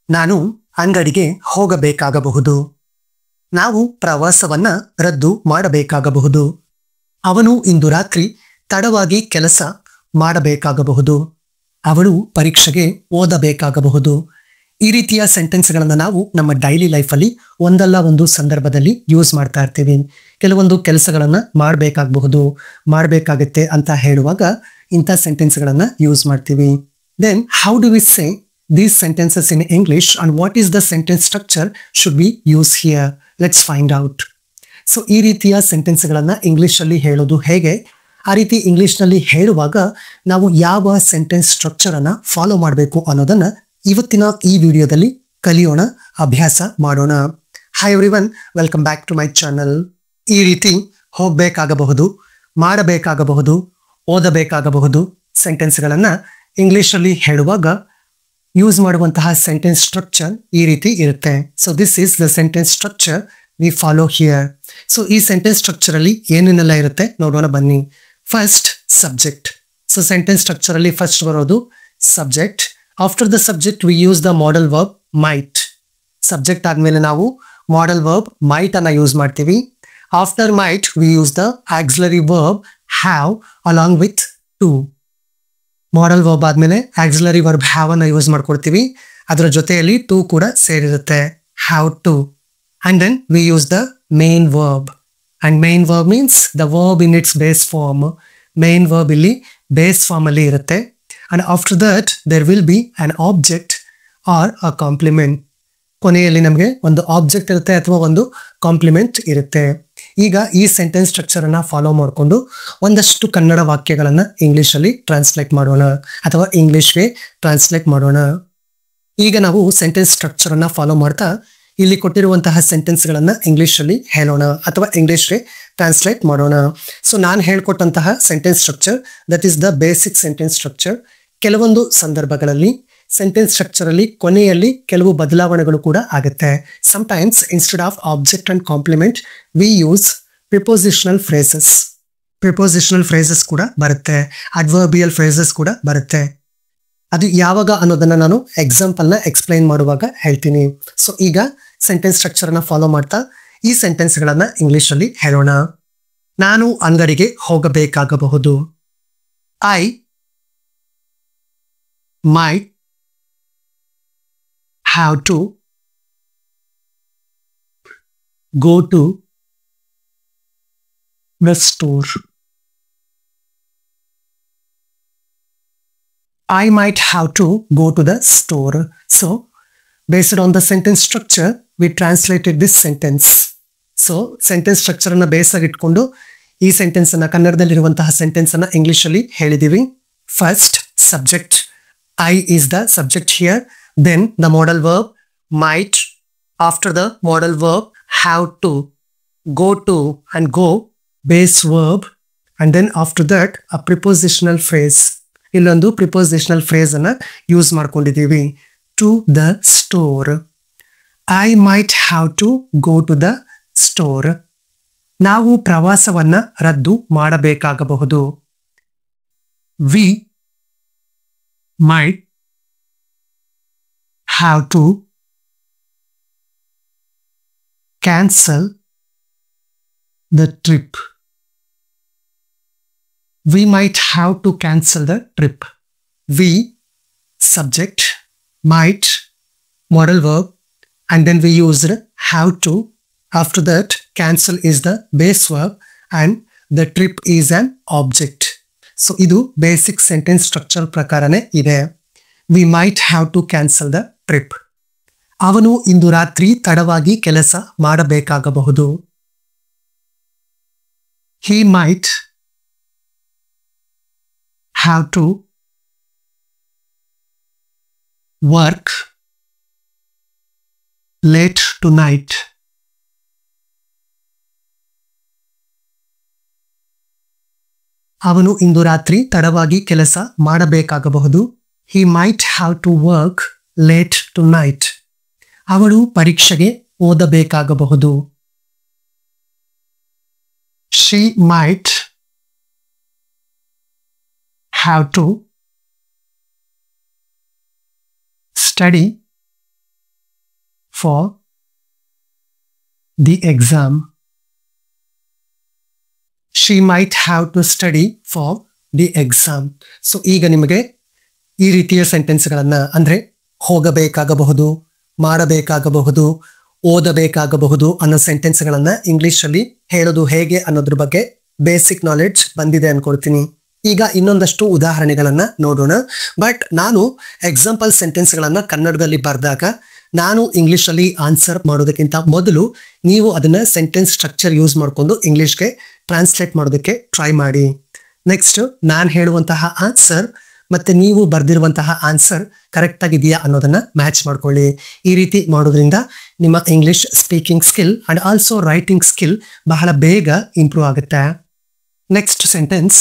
ನಾನು ಅಂಗಡಿಗೆ ಹೋಗಬೇಕಾಗಬಹುದು. ನಾವು ಪ್ರವಾಸವನ್ನ ರದ್ದು ಮಾಡಬೇಕಾಗಬಹುದು. ಅವನು ಇಂದು ರಾತ್ರಿ ತಡವಾಗಿ ಕೆಲಸ ಮಾಡಬೇಕಾಗಬಹುದು. ಅವಳು ಪರೀಕ್ಷೆಗೆ ಓದಬೇಕಾಗಬಹುದು. ಈ ರೀತಿಯ ಸೆಂಟೆನ್ಸ್ಗಳನ್ನು ನಾವು ನಮ್ಮ ಡೈಲಿ ಲೈಫಲ್ಲಿ ಒಂದಲ್ಲ ಒಂದು ಸಂದರ್ಭದಲ್ಲಿ ಯೂಸ್ ಮಾಡ್ತಾ ಇರ್ತೀವಿ. ಕೆಲವೊಂದು ಕೆಲಸಗಳನ್ನು ಮಾಡಬೇಕಾಗುತ್ತೆ ಅಂತ ಹೇಳುವಾಗ ಇಂಥ ಸೆಂಟೆನ್ಸ್ಗಳನ್ನು ಯೂಸ್ ಮಾಡ್ತೀವಿ. Then how do we say these sentences in English and what is the sentence structure should we use here? Let's find out. So ಈ ರೀತಿಯ ಸೆಂಟೆನ್ಸ್ಗಳನ್ನು ಇಂಗ್ಲಿಷಲ್ಲಿ ಹೇಳೋದು ಹೇಗೆ, ಆ ರೀತಿ ಇಂಗ್ಲಿಷ್ನಲ್ಲಿ ಹೇಳುವಾಗ ನಾವು ಯಾವ ಸೆಂಟೆನ್ಸ್ ಸ್ಟ್ರಕ್ಚರನ್ನು ಫಾಲೋ ಮಾಡಬೇಕು ಅನ್ನೋದನ್ನು ಇವತ್ತಿನ ಈ ವಿಡಿಯೋದಲ್ಲಿ ಕಲಿಯೋಣ, ಅಭ್ಯಾಸ ಮಾಡೋಣ. Hi everyone, welcome back to my channel. ಈ ರೀತಿ ಹೋಗಬೇಕಾಗಬಹುದು, ಮಾಡಬೇಕಾಗಬಹುದು, ಓದಬೇಕಾಗಬಹುದು ಸೆಂಟೆನ್ಸ್ಗಳನ್ನು ಇಂಗ್ಲಿಷಲ್ಲಿ ಹೇಳುವಾಗ ಯೂಸ್ ಮಾಡುವಂತಹ ಸೆಂಟೆನ್ಸ್ ಸ್ಟ್ರಕ್ಚರ್ ಈ ರೀತಿ ಇರುತ್ತೆ. So this is the sentence structure we follow here. So ಈ ಸೆಂಟೆನ್ಸ್ ಸ್ಟ್ರಕ್ಚರ್ ಅಲ್ಲಿ ಏನೇನೆಲ್ಲ ಇರುತ್ತೆ ನೋಡೋಣ ಬನ್ನಿ. First subject. So sentence structure ಅಲ್ಲಿ ಫಸ್ಟ್ ಬರೋದು subject. After the subject we use the modal verb might. Subject ಆದ್ಮೇಲೆ ನಾವು ಮಾಡೆಲ್ ವರ್ಬ್ ಮೈಟ್ ಅನ್ನ ಯೂಸ್ ಮಾಡ್ತೀವಿ. After might we use the auxiliary verb have along with to. Modal verb ಆದ್ಮೇಲೆ auxiliary verb have ಅನ್ನ use ಮಾಡ್ಕೊಡ್ತೀವಿ, ಅದರ ಜೊತೆಯಲ್ಲಿ to ಕೂಡ ಸೇರಿರುತ್ತೆ, have to. And then we use the main verb. And main verb means the verb in its base form. Main verb ಇಲ್ಲಿ base form ಅಲ್ಲಿ ಇರುತ್ತೆ. And after that there will be an object or a complement. ಕೊನೆಯಲ್ಲಿ ನಮಗೆ ಒಂದು object ಇರುತ್ತೆ ಅಥವಾ ಒಂದು compliment ಇರುತ್ತೆ. ಈಗ ಈ ಸೆಂಟೆನ್ಸ್ ಸ್ಟ್ರಕ್ಚರ್ ಅನ್ನ ಫಾಲೋ ಮಾಡಿಕೊಂಡು ಒಂದಷ್ಟು ಕನ್ನಡ ವಾಕ್ಯಗಳನ್ನ ಇಂಗ್ಲಿಷಲ್ಲಿ ಟ್ರಾನ್ಸ್ಲೇಟ್ ಮಾಡೋಣ ಅಥವಾ ಇಂಗ್ಲಿಷ್ಗೆ ಟ್ರಾನ್ಸ್ಲೇಟ್ ಮಾಡೋಣ. ಈಗ ನಾವು ಸೆಂಟೆನ್ಸ್ ಸ್ಟ್ರಕ್ಚರ್ ಅನ್ನ ಫಾಲೋ ಮಾಡ್ತಾ ಇಲ್ಲಿ ಕೊಟ್ಟಿರುವಂತಹ ಸೆಂಟೆನ್ಸ್ಗಳನ್ನ ಇಂಗ್ಲಿಷಲ್ಲಿ ಹೇಳೋಣ ಅಥವಾ ಇಂಗ್ಲಿಷ್ಗೆ ಟ್ರಾನ್ಸ್ಲೇಟ್ ಮಾಡೋಣ. ಸೊ ನಾನು ಹೇಳ್ಕೊಟ್ಟಂತಹ sentence structure that is the basic sentence structure. ಕೆಲವೊಂದು ಸಂದರ್ಭಗಳಲ್ಲಿ ಸೆಂಟೆನ್ಸ್ ಸ್ಟ್ರಕ್ಚರ್ ಅಲ್ಲಿ ಕೊನೆಯಲ್ಲಿ ಕೆಲವು ಬದಲಾವಣೆಗಳು ಕೂಡ ಆಗುತ್ತೆ. Sometimes instead of object and complement we use prepositional phrases. Prepositional phrases ಕೂಡ ಬರುತ್ತೆ, ಅಡ್ವರ್ಬಿಯಲ್ ಫ್ರೇಸಸ್ ಕೂಡ ಬರುತ್ತೆ. ಅದು ಯಾವಾಗ ಅನ್ನೋದನ್ನ ನಾನು ಎಕ್ಸಾಂಪಲ್ನ ಎಕ್ಸ್ಪ್ಲೈನ್ ಮಾಡುವಾಗ ಹೇಳ್ತೀನಿ. ಸೊ ಈಗ ಸೆಂಟೆನ್ಸ್ ಸ್ಟ್ರಕ್ಚರ್ ಅನ್ನ ಫಾಲೋ ಮಾಡ್ತಾ ಈ ಸೆಂಟೆನ್ಸ್ಗಳನ್ನ ಇಂಗ್ಲಿಷಲ್ಲಿ ಹೇಳೋಣ. ನಾನು ಅಂಗಡಿಗೆ ಹೋಗಬೇಕಾಗಬಹುದು. I might have to go to the store. I might have to go to the store. So, based on the sentence structure, we translated this sentence. So, sentence structure ಅನ್ನ base ಆಗಿ ಇಟ್ಕೊಂಡು ಈ ಸೆಂಟೆನ್ಸ್ ಅನ್ನ ಕನ್ನಡದಲ್ಲಿರುವಂತಹ sentence ಅನ್ನ ಇಂಗ್ಲಿಷಲ್ಲಿ ಹೇಳಿದೀವಿ. First subject. I is the subject here. Then the modal verb might. After the modal verb have to, go to and go base verb. And then after that a prepositional phrase. Illondu prepositional phrase anna use ಮಾಡ್ಕೊಂಡಿದ್ದೀವಿ. To the store. I might have to go to the store. ನಾವು ಪ್ರವಾಸವನ್ನ ರದ್ದು ಮಾಡಬೇಕಾಗಬಹುದು. We might have to cancel the trip. We might have to cancel the trip. We, subject, might, modal verb, and then we used have to. After that, cancel is the base verb and the trip is an object. So ಇದು basic sentence structure ಪ್ರಕಾರನೇ ಇದೆ. We might have to cancel the trip. ಅವನು ಇಂದು ರಾತ್ರಿ ತಡವಾಗಿ ಕೆಲಸ ಮಾಡಬೇಕಾಗಬಹುದು. He might have to work late tonight. ಅವನು ಇಂದು ರಾತ್ರಿ ತಡವಾಗಿ ಕೆಲಸ ಮಾಡಬೇಕಾಗಬಹುದು. He might have to work late tonight. ಅವಳು ಪರೀಕ್ಷೆಗೆ ಓದಬೇಕಾಗಬಹುದು. She might have to study for the exam. She might have to study for the exam. So ಈಗ ನಿಮಗೆ ಈ ರೀತಿಯ ಸೆಂಟೆನ್ಸ್ಗಳನ್ನ ಅಂದ್ರೆ ಹೋಗಬೇಕಾಗಬಹುದು, ಮಾಡಬೇಕಾಗಬಹುದು, ಓದಬೇಕಾಗಬಹುದು ಅನ್ನೋ ಸೆಂಟೆನ್ಸ್ಗಳನ್ನ ಇಂಗ್ಲಿಷ್ ಅಲ್ಲಿ ಹೇಳೋದು ಹೇಗೆ ಅನ್ನೋದ್ರ ಬಗ್ಗೆ ಬೇಸಿಕ್ ನಾಲೆಡ್ಜ್ ಬಂದಿದೆ ಅನ್ಕೊಳ್ತೀನಿ. ಈಗ ಇನ್ನೊಂದಷ್ಟು ಉದಾಹರಣೆಗಳನ್ನ ನೋಡೋಣ. ಬಟ್ ನಾನು ಎಕ್ಸಾಂಪಲ್ ಸೆಂಟೆನ್ಸ್ಗಳನ್ನ ಕನ್ನಡದಲ್ಲಿ ಬರೆದಾಗ ನಾನು ಇಂಗ್ಲಿಷ್ ಅಲ್ಲಿ ಆನ್ಸರ್ ಮಾಡೋದಕ್ಕಿಂತ ಮೊದಲು ನೀವು ಅದನ್ನ ಸೆಂಟೆನ್ಸ್ ಸ್ಟ್ರಕ್ಚರ್ ಯೂಸ್ ಮಾಡ್ಕೊಂಡು ಇಂಗ್ಲಿಷ್ಗೆ ಟ್ರಾನ್ಸ್ಲೇಟ್ ಮಾಡೋದಕ್ಕೆ ಟ್ರೈ ಮಾಡಿ. ನೆಕ್ಸ್ಟ್ ನಾನು ಹೇಳುವಂತಹ ಆನ್ಸರ್ ಮತ್ತೆ ನೀವು ಬರ್ದಿರುವಂತಹ ಆನ್ಸರ್ ಕರೆಕ್ಟ್ ಆಗಿದೆಯಾ ಅನ್ನೋದನ್ನ ಮ್ಯಾಚ್ ಮಾಡ್ಕೊಳ್ಳಿ. ಈ ರೀತಿ ಮಾಡೋದ್ರಿಂದ ನಿಮ್ಮ English speaking skill and also writing skill ಬಹಳ ಬೇಗ ಇಂಪ್ರೂವ್ ಆಗುತ್ತೆ. ನೆಕ್ಸ್ಟ್ ಸೆಂಟೆನ್ಸ್,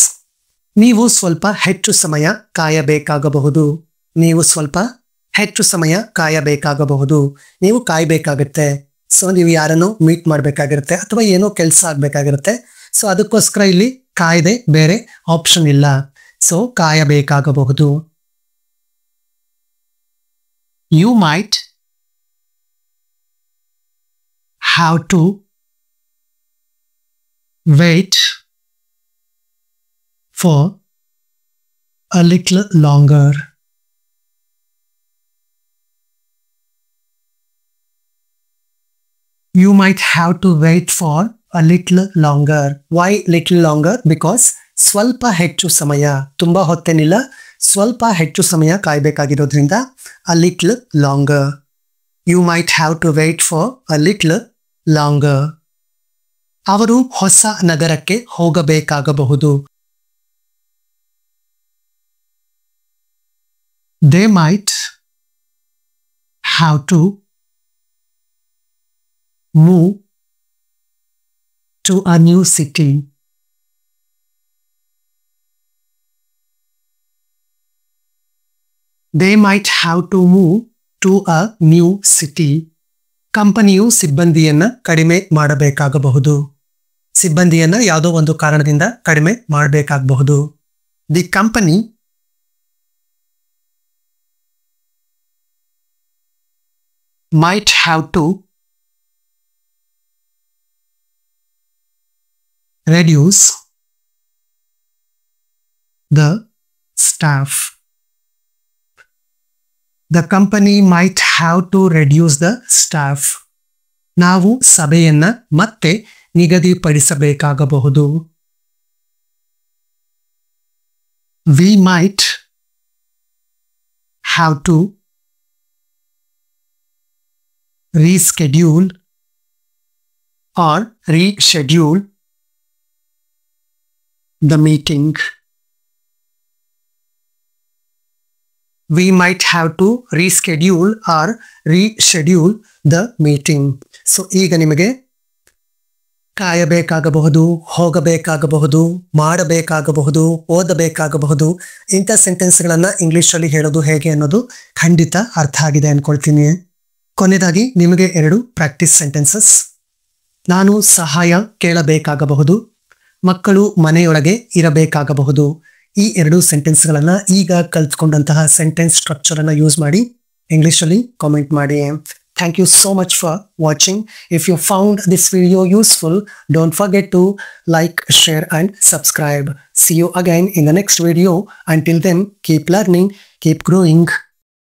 ನೀವು ಸ್ವಲ್ಪ ಹೆಚ್ಚು ಸಮಯ ಕಾಯಬೇಕಾಗಬಹುದು. ನೀವು ಸ್ವಲ್ಪ ಹೆಚ್ಚು ಸಮಯ ಕಾಯಬೇಕಾಗಬಹುದು. ನೀವು ಕಾಯಬೇಕಾಗುತ್ತೆ. ಸೊ ನೀವು ಯಾರನ್ನು ಮೀಟ್ ಮಾಡಬೇಕಾಗಿರುತ್ತೆ ಅಥವಾ ಏನೋ ಕೆಲಸ ಆಗ್ಬೇಕಾಗಿರುತ್ತೆ. ಸೊ ಅದಕ್ಕೋಸ್ಕರ ಇಲ್ಲಿ ಕಾಯ್ದೆ ಬೇರೆ ಆಪ್ಷನ್ ಇಲ್ಲ. ಸೊ ಕಾಯಬೇಕಾಗಬಹುದು. You might have to wait for a little longer. You might have to wait for a little longer. Why little longer? Because ಸ್ವಲ್ಪ ಹೆಚ್ಚು ಸಮಯ, ತುಂಬಾ ಹೊತ್ತೇನಿಲ್ಲ, ಸ್ವಲ್ಪ ಹೆಚ್ಚು ಸಮಯ ಕಾಯಬೇಕಾಗಿರೋದ್ರಿಂದ a little longer. You might have to wait for a little longer. ಅವರು ಹೊಸ ನಗರಕ್ಕೆ ಹೋಗಬೇಕಾಗಬಹುದು. They might have to move to a new city. They might have to move to a new city. ಕಂಪನಿಯು ಸಿಬ್ಬಂದಿಯನ್ನ ಕಡಿಮೆ ಮಾಡಬೇಕಾಗಬಹುದು. ಸಿಬ್ಬಂದಿಯನ್ನ ಯಾವುದೋ ಒಂದು ಕಾರಣದಿಂದ ಕಡಿಮೆ ಮಾಡಬೇಕಾಗಬಹುದು. The company might have to reduce the staff. The company might have to reduce the staff. ನಾವು ಸಭೆಯನ್ನ ಮತ್ತೆ ನಿಗದಿಪಡಿಸಬೇಕಾಗಬಹುದು. We might have to reschedule or reschedule the meeting. We might have to reschedule or reschedule the meeting. So ಈಗ ನಿಮಗೆ ಕಾಯಬೇಕಾಗಬಹುದು, ಹೋಗಬೇಕಾಗಬಹುದು, ಮಾಡಬೇಕಾಗಬಹುದು, ಓದಬೇಕಾಗಬಹುದು ಇಂಥ ಸೆಂಟೆನ್ಸ್ಗಳನ್ನ ಇಂಗ್ಲಿಷಲ್ಲಿ ಹೇಳೋದು ಹೇಗೆ ಅನ್ನೋದು ಖಂಡಿತ ಅರ್ಥ ಆಗಿದೆ ಅನ್ಕೊಳ್ತೀನಿ. ಕೊನೆಯದಾಗಿ ನಿಮಗೆ 2 ಪ್ರಾಕ್ಟೀಸ್ ಸೆಂಟೆನ್ಸಸ್. ನಾನು ಸಹಾಯ ಕೇಳಬೇಕಾಗಬಹುದು, ಮಕ್ಕಳು ಮನೆಯೊಳಗೆ ಇರಬೇಕಾಗಬಹುದು. ಈ 2 ಸೆಂಟೆನ್ಸ್ಗಳನ್ನ ಈಗ ಕಲ್ತ್ಕೊಂಡಂತಹ ಸೆಂಟೆನ್ಸ್ ಸ್ಟ್ರಕ್ಚರ್ ಅನ್ನ ಯೂಸ್ ಮಾಡಿ ಇಂಗ್ಲಿಷಲ್ಲಿ ಕಾಮೆಂಟ್ ಮಾಡಿ. Thank you so much for watching. If you found this video useful, don't forget to like, share and subscribe. See you again in the next video. Until then, keep learning, keep growing.